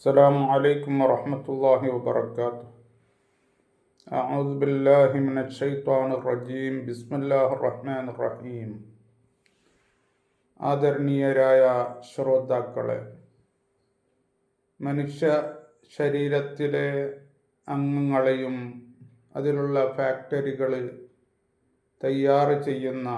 السلام عليكم ورحمة الله وبركاته. أعوذ بالله من الشيطان الرجيم. بسم الله الرحمن الرحيم. ആദരണീയരായ ശ്രോതാക്കളെ, മനുഷ്യ ശരീരത്തിലെ അംഗങ്ങളെയും അതിലുള്ള ഫാക്ടറികൾ തയ്യാർ ചെയ്യുന്ന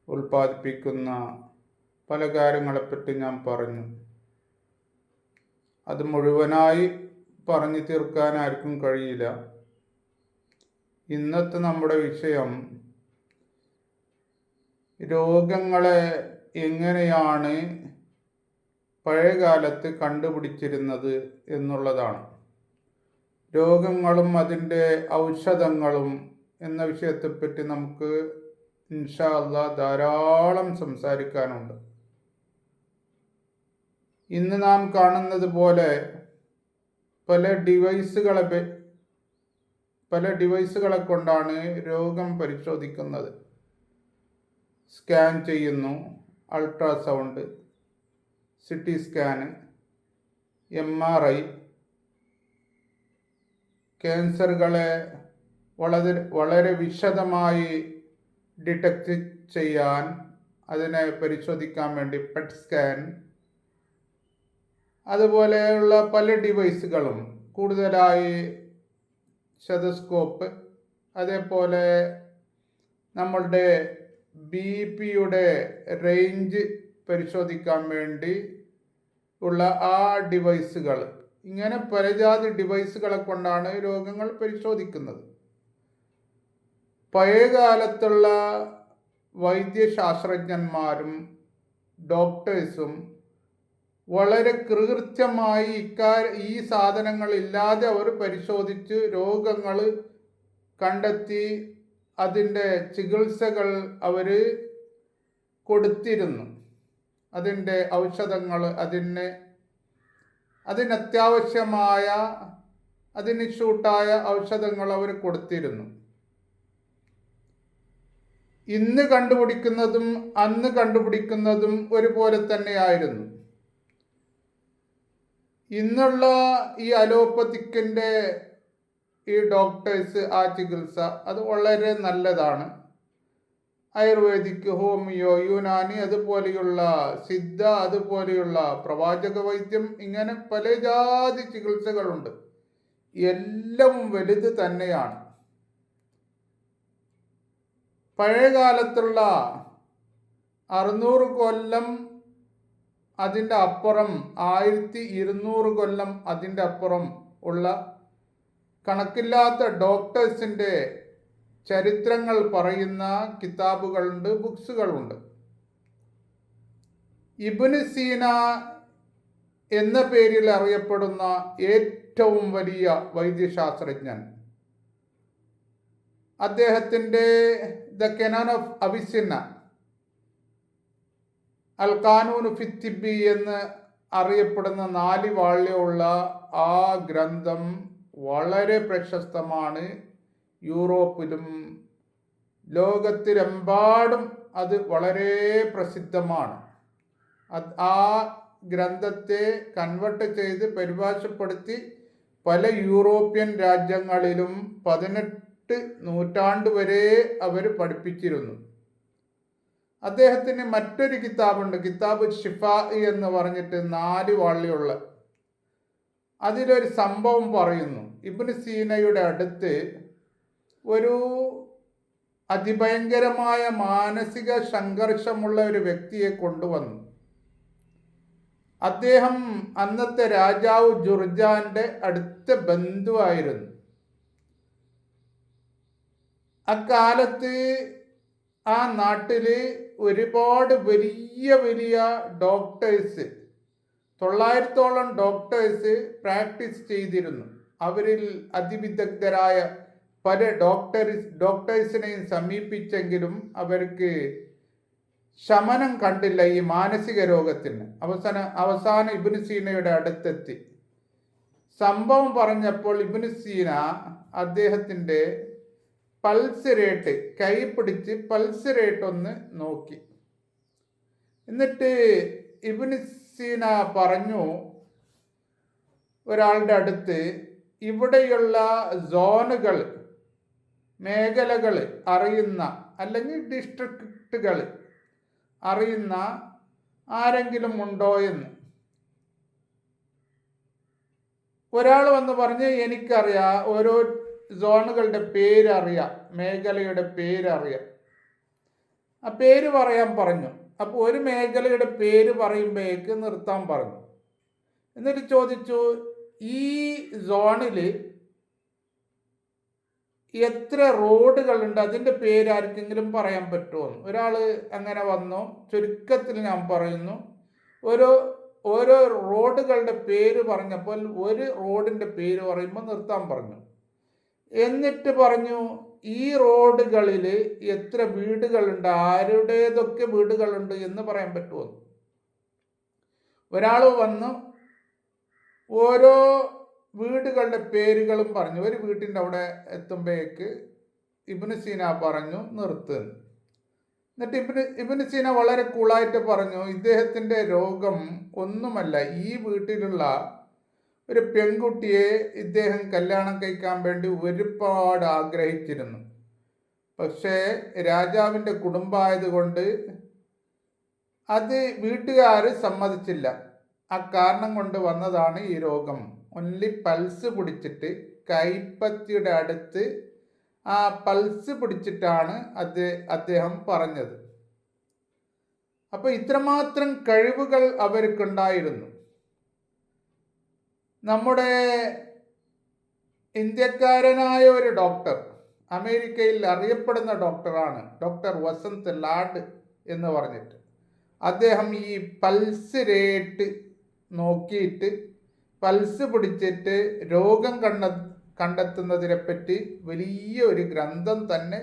ഉൽപ്പാദിപ്പിക്കുന്ന പല കാര്യങ്ങളെപ്പറ്റി ഞാൻ പറഞ്ഞു. അത് മുഴുവനായി പറഞ്ഞു തീർക്കാൻ ആർക്കും കഴിയില്ല. ഇന്നത്തെ നമ്മുടെ വിഷയം രോഗങ്ങളെ എങ്ങനെയാണ് പഴയകാലത്ത് കണ്ടുപിടിച്ചിരുന്നത് എന്നുള്ളതാണ്. രോഗങ്ങളും അതിൻ്റെ ഔഷധങ്ങളും എന്ന വിഷയത്തെപ്പറ്റി നമുക്ക് ഇൻഷാ അല്ലാഹ് ധാരാളം സംസാരിക്കാനുണ്ട്. ഇന്ന് നാം കാണുന്നത് പോലെ പല ഡിവൈസുകളെ കൊണ്ടാണ് രോഗം പരിശോധിക്കുന്നത്. സ്കാൻ ചെയ്യുന്നു, അൾട്രാസൗണ്ട്, CT സ്കാന്, MRI. ക്യാൻസറുകളെ വളരെ വിശദമായി ഡിറ്റക്റ്റ് ചെയ്യാൻ, അതിനെ പരിശോധിക്കാൻ വേണ്ടി PET സ്കാൻ, അതുപോലെയുള്ള പല ഡിവൈസുകളും, കൂടുതലായി സ്റ്റെതസ്കോപ്പ്, അതേപോലെ നമ്മളുടെ BP-യുടെ റേഞ്ച് പരിശോധിക്കാൻ വേണ്ടി ഉള്ള ആ ഡിവൈസുകൾ, ഇങ്ങനെ പലജാതി ഡിവൈസുകളെ കൊണ്ടാണ് രോഗങ്ങൾ പരിശോധിക്കുന്നത്. പഴയകാലത്തുള്ള വൈദ്യശാസ്ത്രജ്ഞന്മാരും ഡോക്ടേഴ്സും വളരെ കൃത്യമായി ഈ സാധനങ്ങളില്ലാതെ അവർ പരിശോധിച്ച് രോഗങ്ങൾ കണ്ടെത്തി അതിൻ്റെ ചികിത്സകൾ അവർ കൊടുത്തിരുന്നു. അതിൻ്റെ ഔഷധങ്ങൾ, അതിനത്യാവശ്യമായ, അതിന് ഷൂട്ടായ ഔഷധങ്ങൾ അവർ കൊടുത്തിരുന്നു. ഇന്ന് കണ്ടുപിടിക്കുന്നതും അന്ന് കണ്ടുപിടിക്കുന്നതും ഒരുപോലെ തന്നെയായിരുന്നു. ഇന്നുള്ള ഈ അലോപ്പത്തിക്കിൻ്റെ ഈ ഡോക്ടേഴ്സ്, ആ ചികിത്സ അത് വളരെ നല്ലതാണ്. ആയുർവേദിക്, ഹോമിയോ, യുനാനി, അതുപോലെയുള്ള സിദ്ധ, അതുപോലെയുള്ള പ്രവാചക വൈദ്യം, ഇങ്ങനെ പല ജാതി ചികിത്സകളുണ്ട്. എല്ലാം വലുത് തന്നെയാണ്. പഴയകാലത്തുള്ള 600 കൊല്ലം, അതിൻ്റെ അപ്പുറം 1200 കൊല്ലം, അതിൻ്റെ അപ്പുറം ഉള്ള കണക്കില്ലാത്ത ഡോക്ടേഴ്സിൻ്റെ ചരിത്രങ്ങൾ പറയുന്ന കിതാബുകളുണ്ട്, ബുക്സുകളുണ്ട്. ഇബ്നു സീന എന്ന പേരിൽ അറിയപ്പെടുന്ന ഏറ്റവും വലിയ വൈദ്യശാസ്ത്രജ്ഞൻ, അദ്ദേഹത്തിൻ്റെ ദ കനാൻ ഓഫ് അവിസിന്ന, അൽ ഖാനൂൻ ഫി തിബ്ബി എന്ന് അറിയപ്പെടുന്ന 4 വാള്യമുള്ള ആ ഗ്രന്ഥം വളരെ പ്രശസ്തമാണ്. യൂറോപ്പിലും ലോകത്തിലെമ്പാടും അത് വളരെ പ്രസിദ്ധമാണ്. ആ ഗ്രന്ഥത്തെ കൺവെർട്ട് ചെയ്ത് പരിഭാഷപ്പെടുത്തി പല യൂറോപ്യൻ രാജ്യങ്ങളിലും 18 നൂറ്റാണ്ട് വരെ അവർ പഠിപ്പിച്ചിരുന്നു. അദ്ദേഹത്തിന് മറ്റൊരു കിതാബുണ്ട്, കിതാബ് ഷിഫാ എന്ന് പറഞ്ഞിട്ട് 4 വാള്യമുള്ള. അതിലൊരു സംഭവം പറയുന്നു. ഇബ്നു സീനയുടെ അടുത്ത് ഒരു അതിഭയങ്കരമായ മാനസിക സംഘർഷമുള്ള ഒരു വ്യക്തിയെ കൊണ്ടുവന്നു. അദ്ദേഹം അന്നത്തെ രാജാവ് ജുർജാന്റെ അടുത്ത ബന്ധുവായിരുന്നു. അക്കാലത്ത് ആ നാട്ടില് ഒരുപാട് വലിയ വലിയ ഡോക്ടേഴ്സ്, 900ഓളം ഡോക്ടേഴ്സ് പ്രാക്ടീസ് ചെയ്തിരുന്നു. അവരിൽ അതിവിദഗ്ധരായ പല ഡോക്ടേഴ്സിനെയും സമീപിച്ചെങ്കിലും അവർക്ക് ശമനം കണ്ടില്ല ഈ മാനസിക രോഗത്തിന്. അവസാനം ഇബ്നു സീനയുടെ അടുത്തെത്തി. സംഭവം പറഞ്ഞപ്പോൾ ഇബ്നു സീന അദ്ദേഹത്തിൻ്റെ പൾസ് റേറ്റ് കൈ പിടിച്ച് പൾസ് റേറ്റ് ഒന്ന് നോക്കി. എന്നിട്ട് ഇബ്നു സീന പറഞ്ഞു, ഒരാളുടെ അടുത്ത് ഇവിടെയുള്ള സോണുകൾ, മേഖലകൾ അറിയുന്ന അല്ലെങ്കിൽ ഡിസ്ട്രിക്റ്റുകൾ അറിയുന്ന ആരെങ്കിലും ഉണ്ടോ എന്ന് ഒരാൾ വന്ന് പറഞ്ഞ് എനിക്കറിയാം, ഓരോ സോണുകളുടെ പേരറിയാം, മേഖലയുടെ പേരറിയാം. ആ പേര് പറയാൻ പറഞ്ഞു. അപ്പോൾ ഒരു മേഖലയുടെ പേര് പറയുമ്പോഴേക്ക് നിർത്താൻ പറഞ്ഞു. എന്നിട്ട് ചോദിച്ചു, ഈ സോണിൽ എത്ര റോഡുകളുണ്ട്, അതിൻ്റെ പേര് ആർക്കെങ്കിലും പറയാൻ പറ്റുമോ? ഒരാൾ അങ്ങനെ വന്നു. ചുരുക്കത്തിൽ ഞാൻ പറയുന്നു, ഓരോ റോഡുകളുടെ പേര് പറഞ്ഞപ്പോൾ ഒരു റോഡിൻ്റെ പേര് പറയുമ്പോൾ നിർത്താൻ പറഞ്ഞു. എന്നിട്ട് പറഞ്ഞു, ഈ റോഡുകളിൽ എത്ര വീടുകളുണ്ട്, ആരുടേതൊക്കെ വീടുകളുണ്ട് എന്ന് പറയാൻ പറ്റുമോ? ഒരാൾ വന്നു ഓരോ വീടുകളുടെ പേരുകളും പറഞ്ഞു. ഒരു വീട്ടിൻ്റെ അവിടെ എത്തുമ്പോഴേക്ക് ഇബ്നു സീന പറഞ്ഞു നിർത്തുന്നു. എന്നിട്ട് ഇബ്നു സീന വളരെ കൂളായിട്ട് പറഞ്ഞു, ഇദ്ദേഹത്തിൻ്റെ രോഗം ഒന്നുമല്ല, ഈ വീട്ടിലുള്ള ഒരു പെൺകുട്ടിയെ ഇദ്ദേഹം കല്യാണം കഴിക്കാൻ വേണ്ടി ഒരുപാട് ആഗ്രഹിച്ചിരുന്നു. പക്ഷേ രാജാവിൻ്റെ കുടുംബമായതുകൊണ്ട് അത് വീട്ടുകാർ സമ്മതിച്ചില്ല. ആ കാരണം കൊണ്ട് വന്നതാണ് ഈ രോഗം. ഒൻലി പൾസ് പിടിച്ചിട്ട്, കൈപ്പത്തിയുടെ അടുത്ത് ആ പൾസ് പിടിച്ചിട്ടാണ് അദ്ദേഹം പറഞ്ഞത്. അപ്പോൾ ഇത്രമാത്രം കഴിവുകൾ അവർക്കുണ്ടായിരുന്നു. നമ്മുടെ ഇന്ത്യക്കാരനായ ഒരു ഡോക്ടർ, അമേരിക്കയിൽ അറിയപ്പെടുന്ന ഡോക്ടറാണ് ഡോക്ടർ വസന്ത് ലാഡ് എന്ന് പറഞ്ഞിട്ട്. അദ്ദേഹം ഈ പൾസ് റേറ്റ് നോക്കിയിട്ട്, പൾസ് പിടിച്ചിട്ട് രോഗം കണ്ടെത്തുന്നതിനെപ്പറ്റി വലിയ ഒരു ഗ്രന്ഥം തന്നെ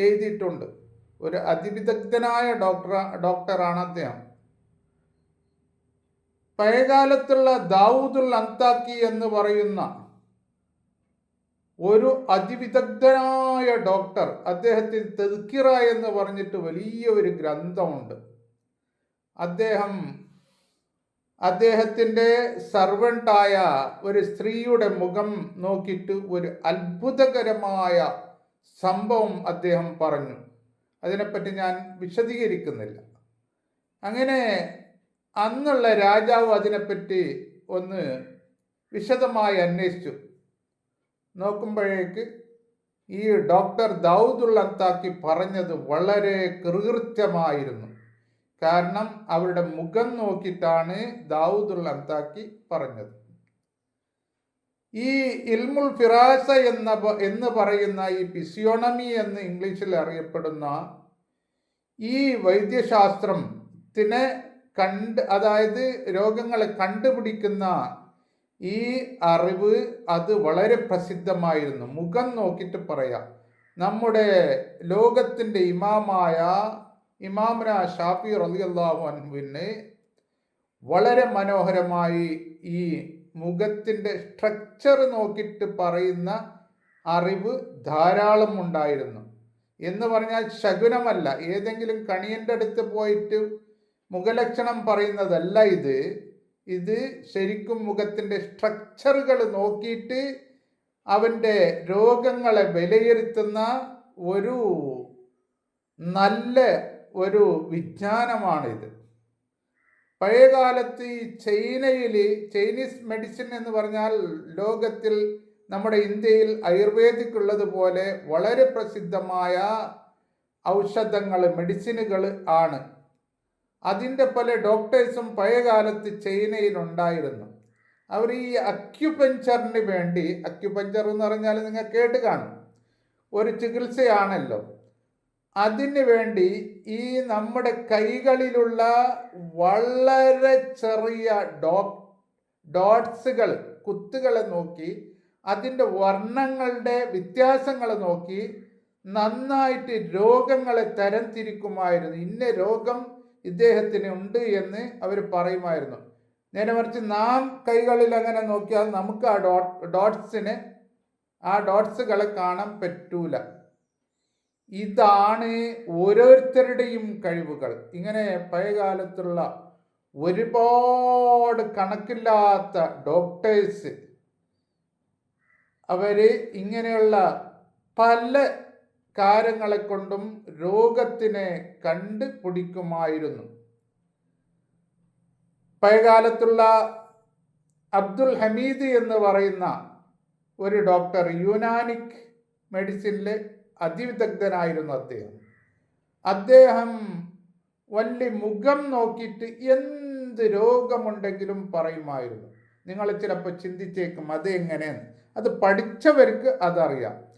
എഴുതിയിട്ടുണ്ട്. ഒരു അതിവിദഗ്ധനായ ഡോക്ടറാണ് അദ്ദേഹം. പഴയകാലത്തുള്ള ദാവൂദുൽ അന്താക്കി എന്ന് പറയുന്ന ഒരു അതിവിദഗ്ധനായ ഡോക്ടർ, അദ്ദേഹത്തിന് തദ്കിറ എന്ന് പറഞ്ഞിട്ട് വലിയ ഒരു ഗ്രന്ഥമുണ്ട്. അദ്ദേഹത്തിൻ്റെ സർവൻ്റായ ഒരു സ്ത്രീയുടെ മുഖം നോക്കിയിട്ട് ഒരു അത്ഭുതകരമായ സംഭവം അദ്ദേഹം പറഞ്ഞു. അതിനെപ്പറ്റി ഞാൻ വിശദീകരിക്കുന്നില്ല. അങ്ങനെ അന്നുള്ള രാജാവ് അതിനെപ്പറ്റി ഒന്ന് വിശദമായി അന്വേഷിച്ചു. നോക്കുമ്പോഴേക്ക് ഈ ഡോക്ടർ ദാവൂദുൽ അന്താക്കി പറഞ്ഞത് വളരെ കൃത്യമായിരുന്നു. കാരണം അവരുടെ മുഖം നോക്കിയിട്ടാണ് ദാവൂദുൽ അന്താക്കി പറഞ്ഞത്. ഈ ഇൽമുൽ ഫിറാസ എന്ന് പറയുന്ന ഈ ഫിസിയോണമി എന്ന് ഇംഗ്ലീഷിൽ അറിയപ്പെടുന്ന ഈ വൈദ്യശാസ്ത്രത്തിനെ അതായത് രോഗങ്ങളെ കണ്ടുപിടിക്കുന്ന ഈ അറിവ് അത് വളരെ പ്രസിദ്ധമായിരുന്നു. മുഖം നോക്കിയിട്ട് പറയാം. നമ്മുടെ ലോകത്തിൻ്റെ ഇമാമുന ഷാഫി റളിയല്ലാഹു അൻഹുവിന് വളരെ മനോഹരമായി ഈ മുഖത്തിൻ്റെ സ്ട്രക്ചർ നോക്കിയിട്ട് പറയുന്ന അറിവ് ധാരാളം ഉണ്ടായിരുന്നു. എന്ന് പറഞ്ഞാൽ ശകുനമല്ല, ഏതെങ്കിലും കണിയൻ്റെ അടുത്ത് പോയിട്ട് മുഖലക്ഷണം പറയുന്നതല്ല ഇത് ശരിക്കും മുഖത്തിൻ്റെ സ്ട്രക്ചറുകൾ നോക്കിയിട്ട് അവൻ്റെ രോഗങ്ങളെ വിലയിരുത്തുന്ന ഒരു നല്ല ഒരു വിജ്ഞാനമാണിത്. പഴയകാലത്ത് ഈ ചൈനീസ് മെഡിസിൻ എന്ന് പറഞ്ഞാൽ ലോകത്തിൽ നമ്മുടെ ഇന്ത്യയിൽ ആയുർവേദിക് ഉള്ളതുപോലെ വളരെ പ്രസിദ്ധമായ ഔഷധങ്ങൾ, മെഡിസിനുകൾ ആണ്. അതിൻ്റെ പല ഡോക്ടേഴ്സും പഴയകാലത്ത് ചൈനയിലുണ്ടായിരുന്നു. അവർ ഈ അക്യുപഞ്ചറിന് വേണ്ടി, അക്യുപഞ്ചർ എന്ന് പറഞ്ഞാൽ നിങ്ങൾ കേട്ട് കാണും, ഒരു ചികിത്സയാണല്ലോ. അതിന് വേണ്ടി ഈ നമ്മുടെ കൈകളിലുള്ള വളരെ ചെറിയ ഡോട്ട്സുകൾ, കുത്തുകളെ നോക്കി അതിൻ്റെ വർണ്ണങ്ങളുടെ വ്യത്യാസങ്ങൾ നോക്കി നന്നായിട്ട് രോഗങ്ങളെ തരംതിരിക്കുമായിരുന്നു. ഇന്ന രോഗം ഇദ്ദേഹത്തിന് ഉണ്ട് എന്ന് അവർ പറയുമായിരുന്നു. നേരെ മറിച്ച് നാം കൈകളിൽ അങ്ങനെ നോക്കിയാൽ നമുക്ക് ആ ഡോട്ട്സുകളെ കാണാൻ പറ്റൂല. ഇതാണ് ഓരോരുത്തരുടെയും കഴിവുകൾ. ഇങ്ങനെ പഴയകാലത്തുള്ള ഒരുപാട് കണക്കില്ലാത്ത ഡോക്ടേഴ്സ് അവർ ഇങ്ങനെയുള്ള പല കാര്യങ്ങളെ കൊണ്ടും രോഗത്തിനെ കണ്ടുപിടിക്കുമായിരുന്നു. പഴയകാലത്തുള്ള അബ്ദുൽ ഹമീദ് എന്ന് പറയുന്ന ഒരു ഡോക്ടർ, യുനാനിക് മെഡിസിനിലെ അതിവിദഗ്ധനായിരുന്നു അദ്ദേഹം വലിയ മുഖം നോക്കിയിട്ട് എന്ത് രോഗമുണ്ടെങ്കിലും പറയുമായിരുന്നു. നിങ്ങൾ ചിലപ്പോൾ ചിന്തിച്ചേക്കും അത് എങ്ങനെയെന്ന്. അത് പഠിച്ചവർക്ക് അതറിയാം.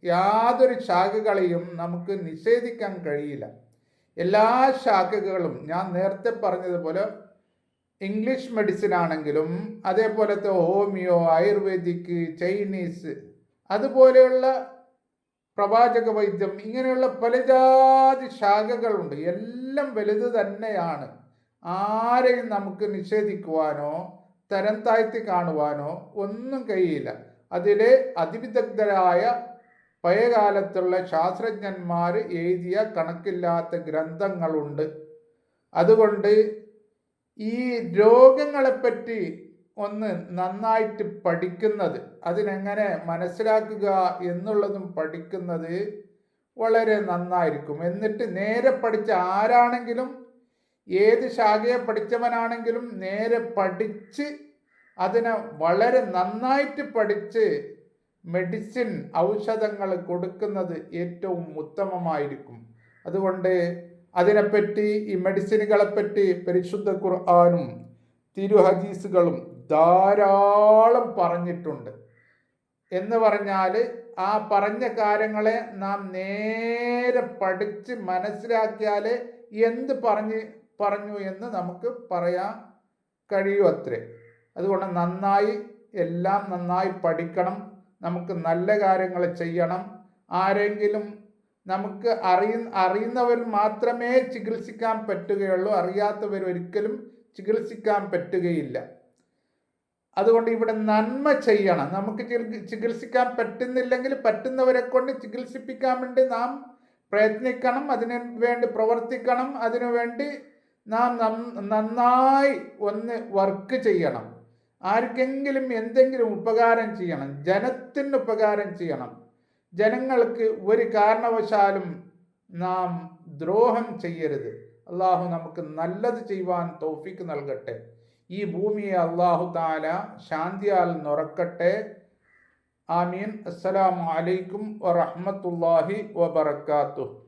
യാതൊരു ശാഖകളെയും നമുക്ക് നിഷേധിക്കാൻ കഴിയില്ല. എല്ലാ ശാഖകളും ഞാൻ നേരത്തെ പറഞ്ഞതുപോലെ ഇംഗ്ലീഷ് മെഡിസിൻ ആണെങ്കിലും അതേപോലത്തെ ഹോമിയോ, ആയുർവേദിക്, ചൈനീസ്, അതുപോലെയുള്ള പ്രവാചക വൈദ്യം, ഇങ്ങനെയുള്ള പല ജാതി ശാഖകളുണ്ട്. എല്ലാം വലുത് തന്നെയാണ്. ആരെയും നമുക്ക് നിഷേധിക്കുവാനോ തരം താഴ്ത്തി കാണുവാനോ ഒന്നും കഴിയില്ല. അതിലെ അതിവിദഗ്ധരായ പഴയകാലത്തുള്ള ശാസ്ത്രജ്ഞന്മാർ എഴുതിയ കണക്കില്ലാത്ത ഗ്രന്ഥങ്ങളുണ്ട്. അതുകൊണ്ട് ഈ രോഗങ്ങളെപ്പറ്റി ഒന്ന് നന്നായിട്ട് പഠിക്കുന്നത്, അതിനെങ്ങനെ മനസ്സിലാക്കുക എന്നുള്ളതും പഠിക്കുന്നത് വളരെ നന്നായിരിക്കും. എന്നിട്ട് നേരെ പഠിച്ച ആരാണെങ്കിലും, ഏത് ശാഖയെ പഠിച്ചവനാണെങ്കിലും നേരെ പഠിച്ച് അതിനെ വളരെ നന്നായിട്ട് പഠിച്ച് മെഡിസിൻ, ഔഷധങ്ങൾ കൊടുക്കുന്നത് ഏറ്റവും ഉത്തമമായിരിക്കും. അതുകൊണ്ട് അതിനെപ്പറ്റി, ഈ മെഡിസിനുകളെപ്പറ്റി പരിശുദ്ധ ഖുർആനും തിരു ഹദീസുകളും ധാരാളം പറഞ്ഞിട്ടുണ്ട്. എന്ന് പറഞ്ഞാൽ ആ പറഞ്ഞ കാര്യങ്ങളെ നാം നേരെ പഠിച്ച് മനസ്സിലാക്കിയാൽ എന്ത് പറഞ്ഞു എന്ന് നമുക്ക് പറയാൻ കഴിയും അത്രേ. അതുകൊണ്ട് എല്ലാം നന്നായി പഠിക്കണം. നമുക്ക് നല്ല കാര്യങ്ങൾ ചെയ്യണം. ആരെങ്കിലും നമുക്ക് അറിയുന്നവർ മാത്രമേ ചികിത്സിക്കാൻ പറ്റുകയുള്ളൂ. അറിയാത്തവർ ഒരിക്കലും ചികിത്സിക്കാൻ പറ്റുകയില്ല. അതുകൊണ്ട് ഇവിടെ നന്മ ചെയ്യണം. നമുക്ക് ചികിത്സിക്കാൻ പറ്റുന്നില്ലെങ്കിൽ പറ്റുന്നവരെ കൊണ്ട് ചികിത്സിപ്പിക്കാൻ വേണ്ടി നാം പ്രയത്നിക്കണം. അതിനു വേണ്ടി പ്രവർത്തിക്കണം. അതിനുവേണ്ടി നാം നന്നായി ഒന്ന് വർക്ക് ചെയ്യണം. ആർക്കെങ്കിലും എന്തെങ്കിലും ഉപകാരം ചെയ്യണം. ജനത്തിന് ഉപകാരം ചെയ്യണം. ജനങ്ങൾക്ക് ഒരു കാരണവശാലും നാം ദ്രോഹം ചെയ്യരുത്. അള്ളാഹു നമുക്ക് നല്ലത് ചെയ്യുവാൻ തൗഫീക്ക് നൽകട്ടെ. ഈ ഭൂമിയെ അള്ളാഹു തആല ശാന്തിയാൽ നിറക്കട്ടെ. ആമീൻ. അസ്സലാമു അലൈക്കും വറഹ്മത്തുള്ളാഹി വബറകാതുഹു.